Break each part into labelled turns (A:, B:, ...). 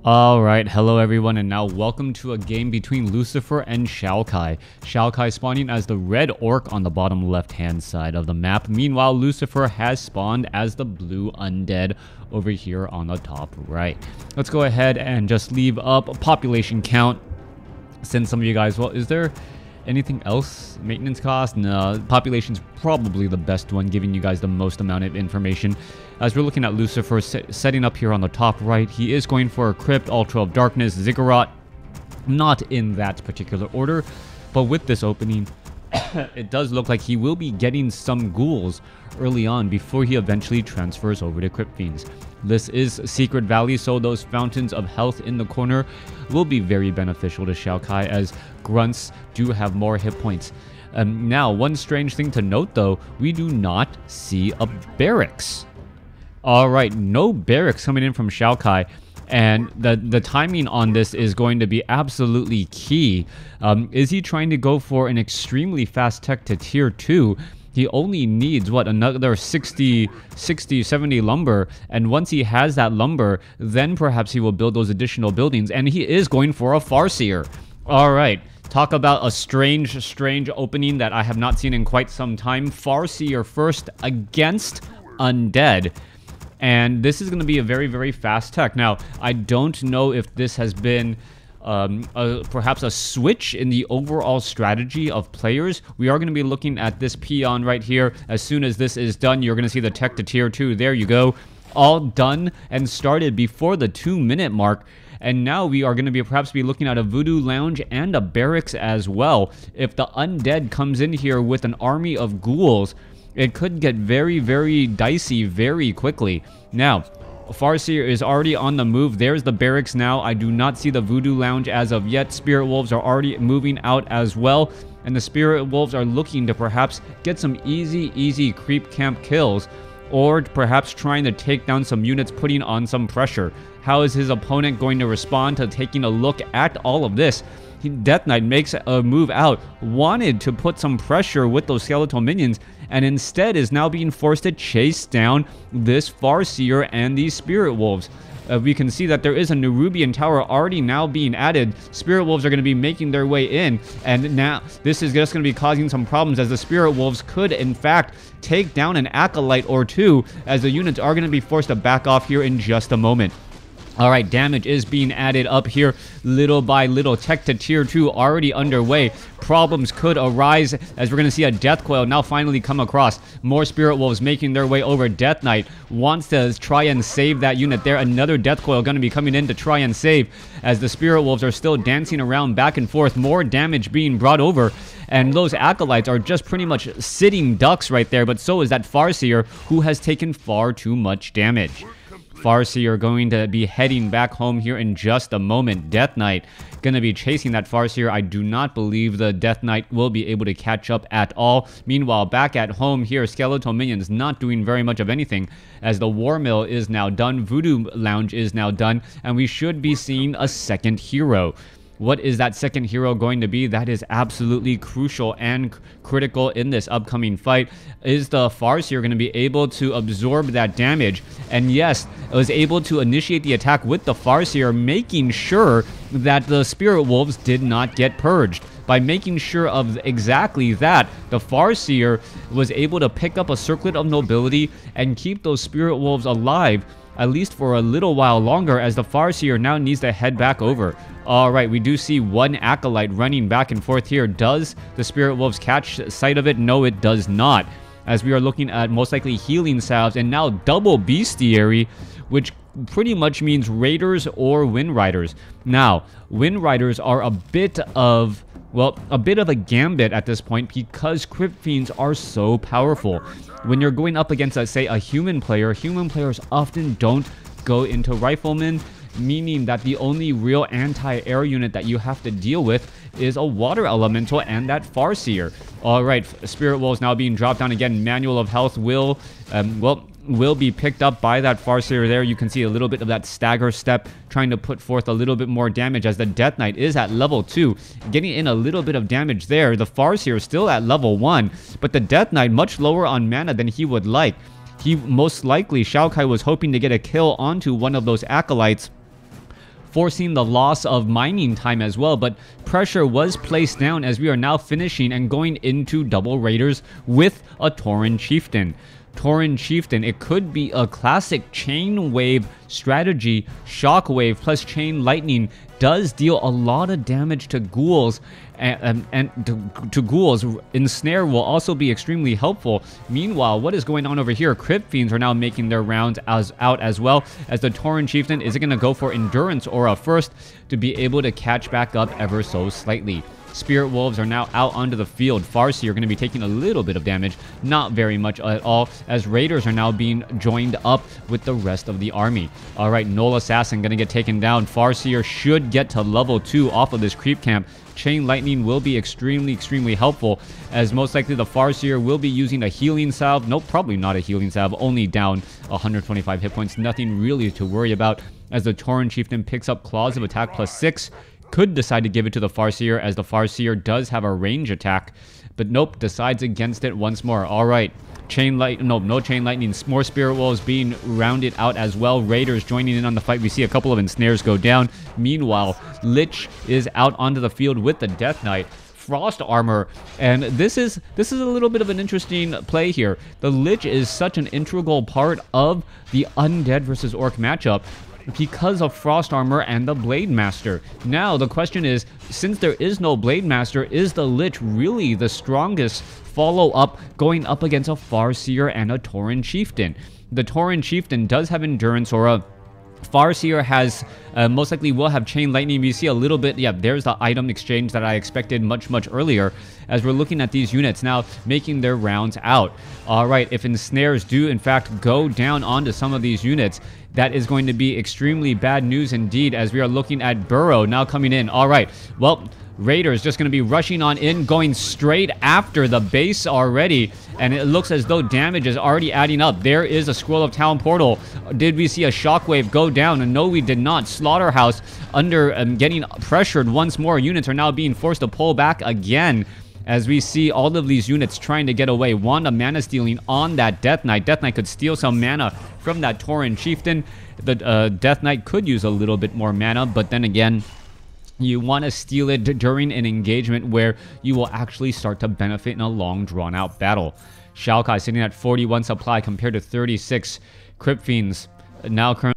A: Alright, hello everyone, and now welcome to a game between Lucifer and XiaoKK. XiaoKK spawning as the red orc on the bottom left hand side of the map. Meanwhile, Lucifer has spawned as the blue undead over here on the top right. Let's go ahead and just leave up a population count. Since some of you guys, well, is there anything else? Maintenance cost? No, population's probably the best one, giving you guys the most amount of information. As we're looking at Lucifer setting up here on the top right, he is going for a Crypt, Altar of Darkness, Ziggurat. Not in that particular order, but with this opening, it does look like he will be getting some ghouls early on before he eventually transfers over to Crypt Fiends. This is Secret Valley, so those fountains of health in the corner will be very beneficial to XiaoKK, as grunts do have more hit points. Now, one strange thing to note though, we do not see a barracks. Alright, no barracks coming in from XiaoKK. And the timing on this is going to be absolutely key. Is he trying to go for an extremely fast tech to tier 2? He only needs, what, another 70 lumber. And once he has that lumber, then perhaps he will build those additional buildings. And he is going for a Farseer. Alright, talk about a strange opening that I have not seen in quite some time. Farseer first against Undead. And this is going to be a very fast tech. Now, I don't know if this has been perhaps a switch in the overall strategy of players. We are going to be looking at this peon right here. As soon as this is done, you're going to see the tech to tier 2. There you go. All done and started before the 2-minute mark. And now we are going to be perhaps looking at a Voodoo Lounge and a barracks as well. If the Undead comes in here with an army of ghouls, it could get very dicey very quickly. Now, Farseer is already on the move. There's the barracks now. I do not see the Voodoo Lounge as of yet. Spirit Wolves are already moving out as well. And the Spirit Wolves are looking to perhaps get some easy creep camp kills. Or perhaps trying to take down some units, putting on some pressure. How is his opponent going to respond to taking a look at all of this? Death Knight makes a move out, wanted to put some pressure with those skeletal minions, and instead is now being forced to chase down this Farseer and these Spirit Wolves. We can see that there is a Nerubian tower already now being added. Spirit Wolves are going to be making their way in, and now this is just going to be causing some problems, as the Spirit Wolves could in fact take down an Acolyte or two, as the units are going to be forced to back off here in just a moment. Alright, damage is being added up here little by little. Tech to tier 2 already underway. Problems could arise as we're going to see a Death Coil now finally come across. More Spirit Wolves making their way over. Death Knight wants to try and save that unit there. Another Death Coil going to be coming in to try and save, as the Spirit Wolves are still dancing around back and forth. More damage being brought over. And those Acolytes are just pretty much sitting ducks right there. But so is that Farseer, who has taken far too much damage. Farseer going to be heading back home here in just a moment. Death Knight going to be chasing that Farseer. I do not believe the Death Knight will be able to catch up at all. Meanwhile, back at home here, Skeletal Minions not doing very much of anything, as the War Mill is now done, Voodoo Lounge is now done, and we should be seeing a second hero. What is that second hero going to be? That is absolutely crucial and critical in this upcoming fight. Is the Farseer going to be able to absorb that damage? And yes, it was able to initiate the attack with the Farseer, making sure that the Spirit Wolves did not get purged. By making sure of exactly that, the Farseer was able to pick up a Circlet of Nobility and keep those Spirit Wolves alive, at least for a little while longer, as the Farseer now needs to head back over. Alright, we do see one Acolyte running back and forth here. Does the Spirit Wolves catch sight of it? No, it does not. As we are looking at most likely healing salves and now double bestiary, which pretty much means Raiders or Wind Riders. Now, Wind Riders are a bit of, well, a bit of a gambit at this point, because Crypt Fiends are so powerful. When you're going up against, let's say, a human players often don't go into Riflemen, meaning that the only real anti-air unit that you have to deal with is a Water Elemental and that Farseer. Alright, Spirit Wolves now being dropped down again. Manual of Health will be picked up by that Farseer there. You can see a little bit of that stagger step, trying to put forth a little bit more damage, as the Death Knight is at level 2, getting in a little bit of damage there. The Farseer is still at level 1, but the Death Knight much lower on mana than he would like. He most likely, XiaoKK was hoping to get a kill onto one of those Acolytes forcing the loss of mining time as well, but pressure was placed down as we are now finishing and going into double raiders with a Tauren Chieftain. Tauren Chieftain, it could be a classic chain wave strategy. Shockwave plus chain lightning does deal a lot of damage to ghouls, and to ghouls. Ensnare will also be extremely helpful. Meanwhile, what is going on over here? Crypt Fiends are now making their rounds out as well, as the Tauren Chieftain is going to go for Endurance Aura first to be able to catch back up ever so slightly. Spirit Wolves are now out onto the field. Farseer are going to be taking a little bit of damage, not very much at all, as Raiders are now being joined up with the rest of the army. Alright, Null Assassin going to get taken down. Farseer should get to level 2 off of this creep camp. Chain Lightning will be extremely helpful, as most likely the Farseer will be using a healing salve. Nope, probably not a healing salve, only down 125 hit points. Nothing really to worry about, as the Tauren Chieftain picks up Claws of Attack +6. Could decide to give it to the Farseer, as the Farseer does have a range attack, but nope, decides against it once more. Alright, no Chain Lightning, more Spirit Wolves being rounded out as well. Raiders joining in on the fight. We see a couple of ensnares go down. Meanwhile, Lich is out onto the field with the Death Knight. Frost armor, and this is a little bit of an interesting play here. The Lich is such an integral part of the Undead versus Orc matchup because of Frost armor and the Blade Master. Now the question is, since there is no Blade Master, is the Lich really the strongest follow-up going up against a Farseer and a Tauren Chieftain? The Tauren Chieftain does have Endurance Aura. Farseer has, most likely will have Chain Lightning. You see a little bit, yeah, there's the item exchange that I expected much earlier, as we're looking at these units now making their rounds out. Alright, if ensnares do in fact go down onto some of these units, that is going to be extremely bad news indeed, as we are looking at Burrow now coming in. Alright, well, Raiders just going to be rushing on in, going straight after the base already, and it looks as though damage is already adding up. There is a Scroll of Town portal. Did we see a Shockwave go down? And no, we did not. Slaughterhouse under getting pressured once more. Units are now being forced to pull back again, as we see all of these units trying to get away. Wanda mana stealing on that Death Knight. Death Knight could steal some mana from that Tauren Chieftain. The Death Knight could use a little bit more mana, but then again, you want to steal it during an engagement where you will actually start to benefit in a long, drawn-out battle. XiaoKK sitting at 41 supply compared to 36. Crypt Fiends now currently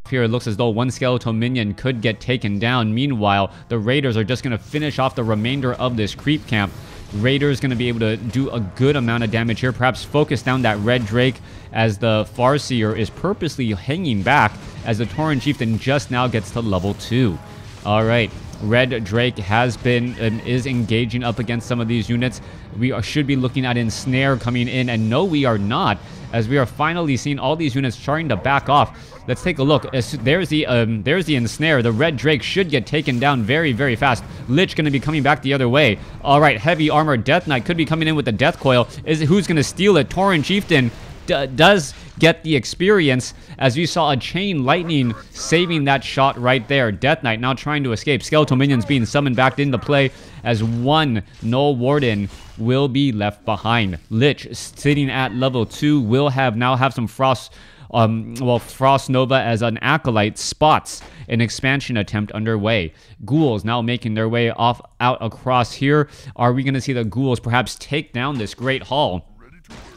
A: here. It looks as though one skeletal minion could get taken down. Meanwhile, the Raiders are just going to finish off the remainder of this creep camp. Raiders going to be able to do a good amount of damage here. Perhaps focus down that Red Drake, as the Farseer is purposely hanging back, as the Tauren Chieftain just now gets to level 2. Alright, Red Drake has been and is engaging up against some of these units. We should be looking at Ensnare coming in, and no, we are not, as we are finally seeing all these units trying to back off. Let's take a look. There's the Ensnare. The Red Drake should get taken down very fast. Lich going to be coming back the other way. Alright, heavy armor Death Knight could be coming in with the Death Coil. Who's going to steal it? Tauren Chieftain does get the experience, as we saw a Chain Lightning saving that shot right there. Death Knight now trying to escape. Skeletal minions being summoned back into play, as one Null Warden will be left behind. Lich sitting at level 2 will now have some Frost Frost Nova as an Acolyte spots an expansion attempt underway. Ghouls now making their way out across here. Are we going to see the Ghouls perhaps take down this Great Hall,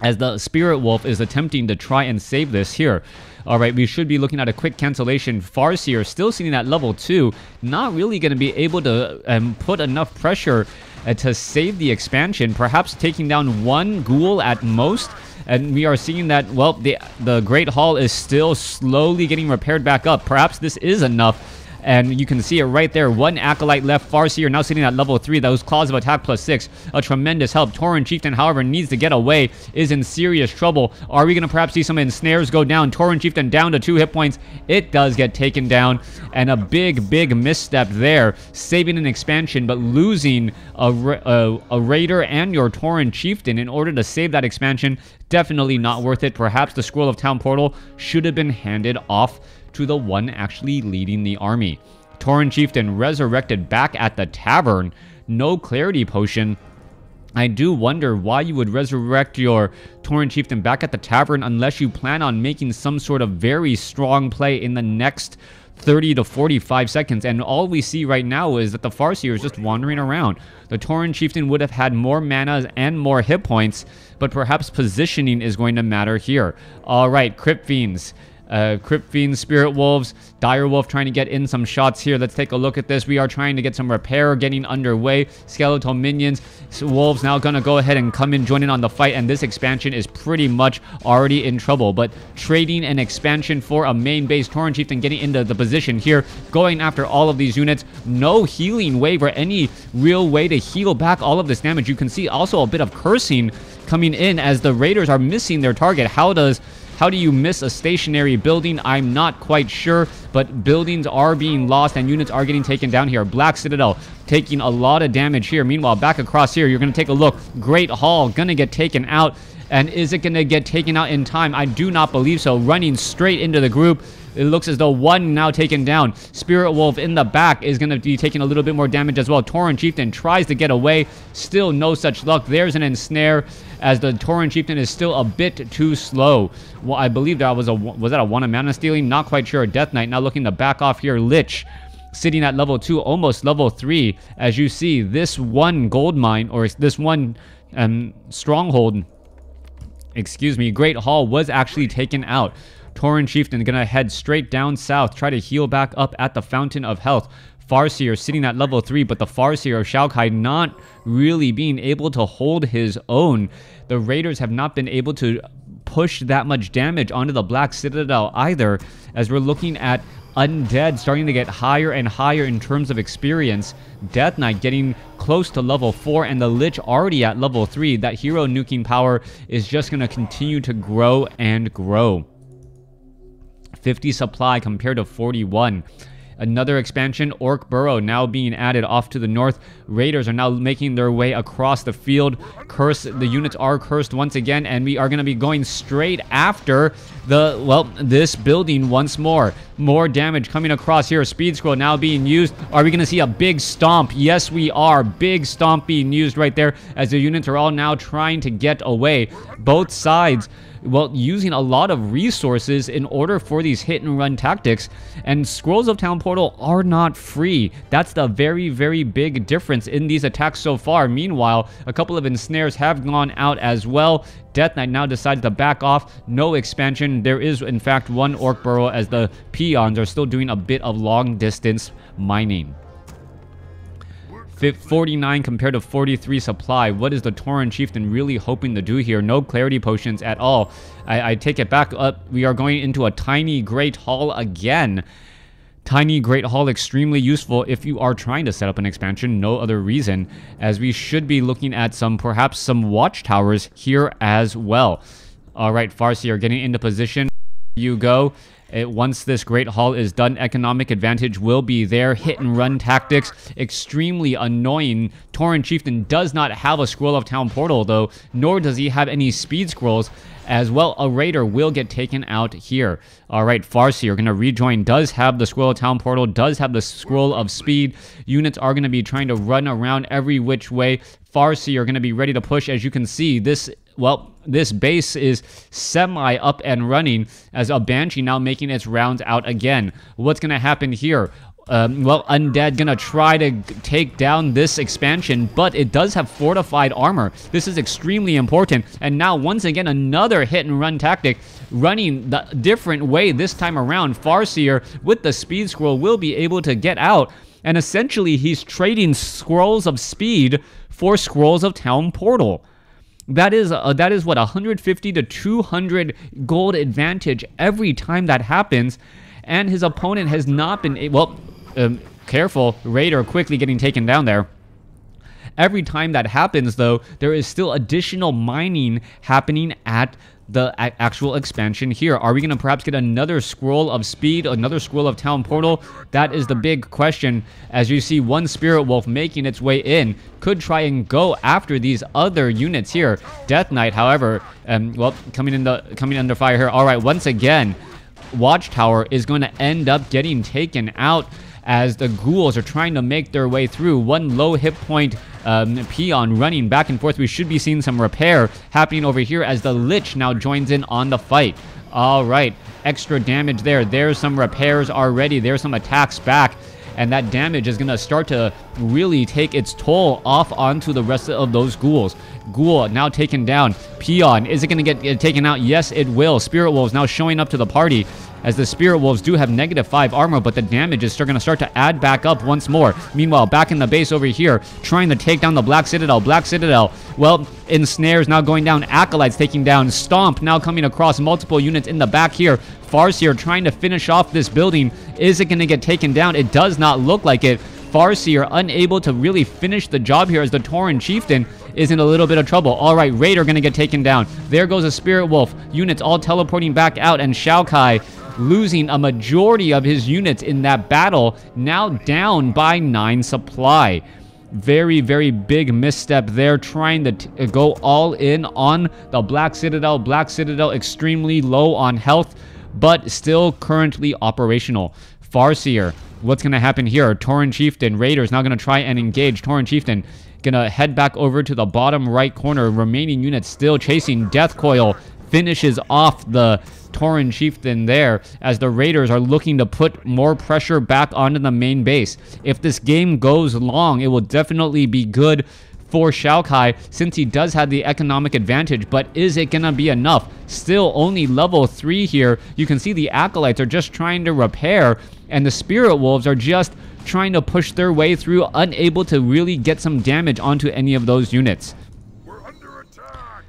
A: as the Spirit Wolf is attempting to try and save this here? Alright, we should be looking at a quick cancellation. Farseer still sitting at level 2, not really going to be able to put enough pressure to save the expansion, perhaps taking down one Ghoul at most. And we are seeing that, well, the Great Hall is still slowly getting repaired back up. Perhaps this is enough. And you can see it right there. One Acolyte left. Farseer now sitting at level 3. Those Claws of Attack +6. A tremendous help. Tauren Chieftain, however, needs to get away. Is in serious trouble. Are we going to perhaps see some ensnares go down? Tauren Chieftain down to 2 hit points. It does get taken down. And a big misstep there. Saving an expansion, but losing a Raider and your Tauren Chieftain in order to save that expansion. Definitely not worth it. Perhaps the Scroll of Town portal should have been handed off to the one actually leading the army. Tauren Chieftain resurrected back at the tavern. No clarity potion. I do wonder why you would resurrect your Tauren Chieftain back at the tavern unless you plan on making some sort of very strong play in the next 30 to 45 seconds, and all we see right now is that the Farseer is just wandering around. The Tauren Chieftain would have had more mana and more hit points, but perhaps positioning is going to matter here. Alright, Crypt Fiends. Crypt Fiends, Spirit Wolves, Dire Wolf trying to get in some shots here. Let's take a look at this. We are trying to get some repair getting underway. Skeletal Minions, Wolves now gonna go ahead and come in, join in on the fight, and this expansion is pretty much already in trouble. But trading an expansion for a main base, Tauren Chieftain getting into the position here, going after all of these units. No healing wave or any real way to heal back all of this damage. You can see also a bit of cursing coming in as the Raiders are missing their target. How do you miss a stationary building? I'm not quite sure, but buildings are being lost and units are getting taken down here. Black Citadel taking a lot of damage here. Meanwhile, back across here, you're going to take a look. Great Hall going to get taken out. And is it going to get taken out in time? I do not believe so. Running straight into the group. It looks as though one now taken down. Spirit Wolf in the back is going to be taking a little bit more damage as well. Tauren Chieftain tries to get away. Still no such luck. There's an ensnare as the Tauren Chieftain is still a bit too slow. Well, I believe that was that a 1 mana stealing? Not quite sure. Death Knight now looking to back off here. Lich sitting at level 2, almost level 3. As you see, this one gold mine, or this one stronghold, excuse me, Great Hall was actually taken out. Tauren Chieftain gonna head straight down south, try to heal back up at the Fountain of Health. Farseer sitting at level 3, but the Farseer of XiaoKK not really being able to hold his own. The Raiders have not been able to push that much damage onto the Black Citadel either, as we're looking at Undead starting to get higher and higher in terms of experience. Death Knight getting close to level 4, and the Lich already at level 3. That hero nuking power is just going to continue to grow and grow. 50 supply compared to 41. Another expansion, Orc Burrow now being added off to the north. Raiders are now making their way across the field. The units are cursed once again, and we are going to be going straight after this building once more. More damage coming across here. Speed scroll now being used. Are we going to see a big stomp? Yes, we are. Big stomp being used right there as the units are all now trying to get away. Both sides, well, using a lot of resources in order for these hit and run tactics, and Scrolls of Town Portal are not free. That's the very, very big difference in these attacks so far. Meanwhile, a couple of ensnares have gone out as well. Death Knight now decides to back off. No expansion. There is, in fact, one Orc Burrow as the peons are still doing a bit of long distance mining. 49 compared to 43 supply. What is the Tauren Chieftain really hoping to do here? No clarity potions at all. I take it back up. We are going into a tiny Great Hall again. Tiny Great Hall, extremely useful if you are trying to set up an expansion. No other reason, as we should be looking at perhaps some watchtowers here as well. All right, Farseer getting into position. You go. Once this Great Hall is done, economic advantage will be there. Hit and run tactics, extremely annoying. Tauren Chieftain does not have a Scroll of Town Portal though, nor does he have any speed scrolls. As well, a Raider will get taken out here. Alright, Farseer going to rejoin, does have the Scroll of Town Portal, does have the Scroll of Speed. Units are going to be trying to run around every which way. Farseer are going to be ready to push. As you can see, this base is semi up and running, as a Banshee now making its rounds out again. What's going to happen here? Undead gonna try to take down this expansion, but it does have fortified armor. This is extremely important. And now, once again, another hit and run tactic, running the different way this time around. Farseer, with the speed scroll, will be able to get out. And essentially, he's trading Scrolls of Speed for Scrolls of Town Portal. That is what, 150 to 200 gold advantage every time that happens. And his opponent has not been able... careful, Raider quickly getting taken down there. Every time that happens, though, there is still additional mining happening at the actual expansion here. Are we going to perhaps get another Scroll of Speed, another Scroll of Town Portal? That is the big question, as you see one Spirit Wolf making its way in. Could try and go after these other units here. Death Knight, however, coming under fire here. All right, once again, Watchtower is going to end up getting taken out as the ghouls are trying to make their way through. One low hit point peon running back and forth. We should be seeing some repair happening over here as the Lich now joins in on the fight. All right, extra damage there. There's some repairs already. There's some attacks back. And that damage is going to start to really take its toll off onto the rest of those ghouls. Ghoul now taken down. Peon, is it going to get taken out? Yes, it will. Spirit Wolves now showing up to the party, as the Spirit Wolves do have -5 armor, but the damage is going to start to add back up once more. Meanwhile, back in the base over here, trying to take down the Black Citadel. Black Citadel, well, Ensnares now going down. Acolytes taking down. Stomp now coming across multiple units in the back here. Farseer trying to finish off this building. Is it going to get taken down? It does not look like it. Farseer unable to really finish the job here, as the Tauren Chieftain is in a little bit of trouble. All right, Raider going to get taken down. There goes a Spirit Wolf. Units all teleporting back out, and XiaoKK losing a majority of his units in that battle, now down by 9 supply. Very, very big misstep there, trying to go all in on the Black Citadel. Black Citadel extremely low on health, but still currently operational. Farseer, what's going to happen here? Tauren Chieftain, Raiders now going to try and engage. Tauren Chieftain going to head back over to the bottom right corner. Remaining units still chasing. Death Coil finishes off the Tauren Chieftain there, as the Raiders are looking to put more pressure back onto the main base. If this game goes long, it will definitely be good for XiaoKK, since he does have the economic advantage, but is it gonna be enough? Still only level 3 here. You can see the Acolytes are just trying to repair, and the Spirit Wolves are just trying to push their way through, unable to really get some damage onto any of those units.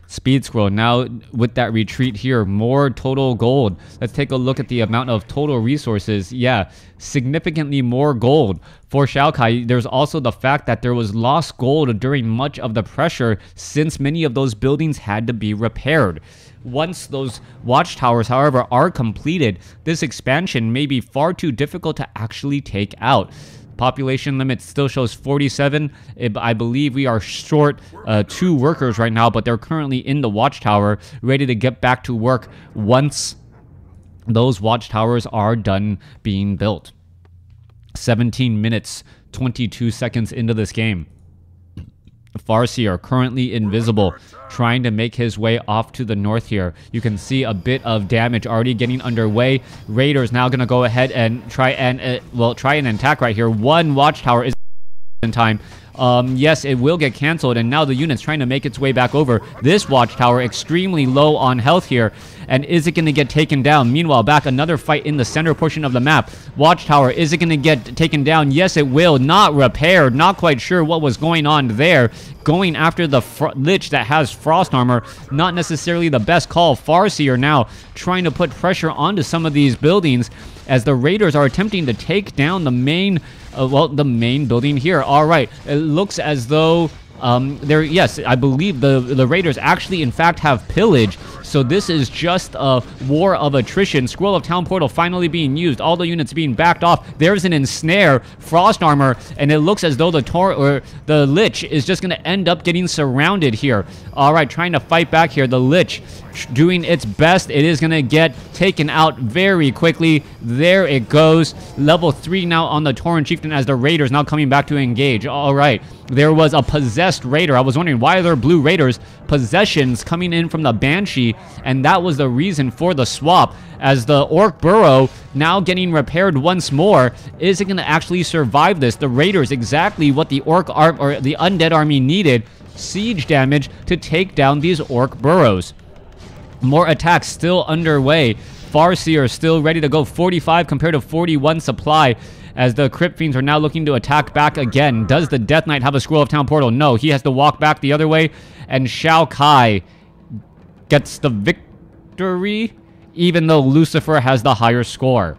A: Speed scroll now with that retreat here, more total gold. Let's take a look at the amount of total resources. Yeah, significantly more gold for XiaoKK. There's also the fact that there was lost gold during much of the pressure, since many of those buildings had to be repaired. Once those watchtowers, however, are completed, this expansion may be far too difficult to actually take out. Population limit still shows 47. I believe we are short 2 workers right now, but they're currently in the watchtower, ready to get back to work once those watchtowers are done being built. 17 minutes, 22 seconds into this game. Farseer currently invisible, trying to make his way off to the north here. You can see a bit of damage already getting underway. Raiders now going to go ahead and try and attack right here. One watchtower is in time. Yes, it will get canceled, and now the unit's trying to make its way back over. This watchtower extremely low on health here, and is it going to get taken down? Meanwhile, back another fight in the center portion of the map. Watchtower, is it going to get taken down? Yes, it will. Not repaired. Not quite sure what was going on there. Going after the Lich that has frost armor, not necessarily the best call. Farseer now trying to put pressure onto some of these buildings, as the Raiders are attempting to take down the main building here. All right, it looks as though yes, I believe the Raiders actually in fact have pillage, so this is just a war of attrition. Scroll of Town Portal finally being used, all the units being backed off. There's an ensnare, frost armor, and it looks as though the Lich is just going to end up getting surrounded here. All right, trying to fight back here. The Lich doing its best. It is going to get taken out very quickly. There it goes. Level 3 now on the Tauren Chieftain, as the Raiders now coming back to engage. All right, there was a possessed Raider. I was wondering, why are there blue Raiders? Possessions coming in from the Banshee, and that was the reason for the swap, as the Orc Burrow now getting repaired once more. Is it going to actually survive this? The Raiders, exactly what the the Undead army needed. Siege damage to take down these Orc Burrows. More attacks still underway. Farseer still ready to go. 45 compared to 41 supply, as the Crypt Fiends are now looking to attack back again. Does the Death Knight have a Scroll of Town Portal? No, he has to walk back the other way, and XiaoKK gets the victory, even though Lucifer has the higher score.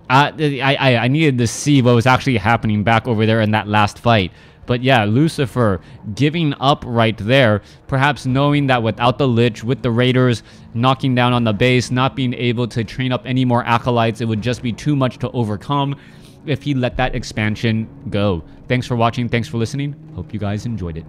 A: I needed to see what was actually happening back over there in that last fight. But yeah, Lucifer giving up right there, perhaps knowing that without the Lich, with the Raiders knocking down on the base, not being able to train up any more Acolytes, it would just be too much to overcome if he let that expansion go. Thanks for watching. Thanks for listening. Hope you guys enjoyed it.